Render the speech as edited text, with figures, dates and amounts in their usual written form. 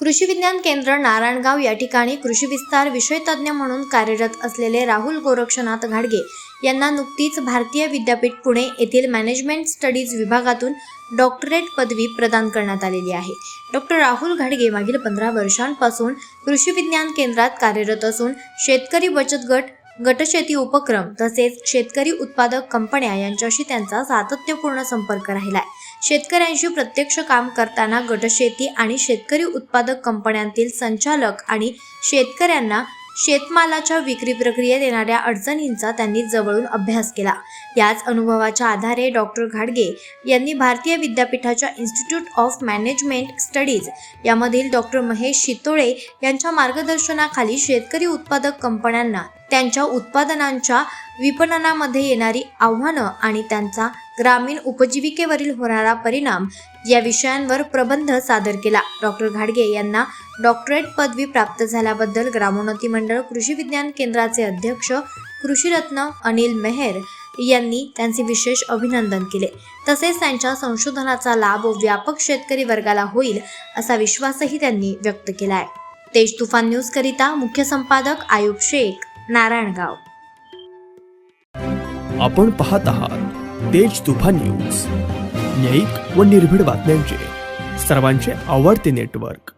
कृषी विज्ञान केंद्र नारायणगाव या ठिकाणी कृषी विस्तार विषय तज्ज्ञ म्हणून कार्यरत असलेले राहुल गोरक्षनाथ घाडगे यांना नुकतीच भारतीय विद्यापीठ पुणे येथील मॅनेजमेंट स्टडीज विभागातून डॉक्टरेट पदवी प्रदान करण्यात आलेली आहे। डॉक्टर राहुल घाडगे मागील 15 वर्षांपासून कृषी विज्ञान केंद्रात कार्यरत असून शेतकरी बचत गट, गटशेती उपक्रम तसेच शेतकरी उत्पादक कंपन्या यांच्याशी त्यांचा सातत्यपूर्ण संपर्क राहिला आहे। शेतकऱ्यांशी प्रत्यक्ष काम करताना गटशेती आणि शेतकरी उत्पादक कंपन्यांतील संचालक आणि शेतकऱ्यांना शेतमालाच्या विक्री प्रक्रियेत येणाऱ्या अडचणींचा त्यांनी जवळून अभ्यास केला। याच अनुभवाच्या आधारे डॉक्टर घाडगे यांनी भारतीय विद्यापीठाच्या इन्स्टिट्यूट ऑफ मॅनेजमेंट स्टडीज यामधील डॉक्टर महेश शितोळे यांच्या मार्गदर्शनाखाली शेतकरी उत्पादक कंपन्यांना त्यांच्या उत्पादनांच्या विपणनामध्ये येणारी आव्हानं आणि त्यांचा ग्रामीण उपजीविकेवरील होणारा परिणाम या विषयांवर प्रबंध सादर केला। डॉक्टर घाडगे यांना डॉक्टरेट पदवी प्राप्त झाल्याबद्दल ग्रामोन्नती मंडळ कृषी विज्ञान केंद्राचे अध्यक्ष कृषीरत्न अनिल मेहर यांनी त्यांचे विशेष अभिनंदन केले। तसेच त्यांच्या संशोधनाचा लाभ व्यापक शेतकरी वर्गाला होईल असा विश्वासही त्यांनी व्यक्त केला आहे। तेज तुफान न्यूज करिता मुख्य संपादक आयुब शेख, नारायणगाव। आपण पाहत आहात तेज तुफान न्यूज, न्यायिक व निर्भीड बातम्यांचे सर्वांचे आवडते नेटवर्क।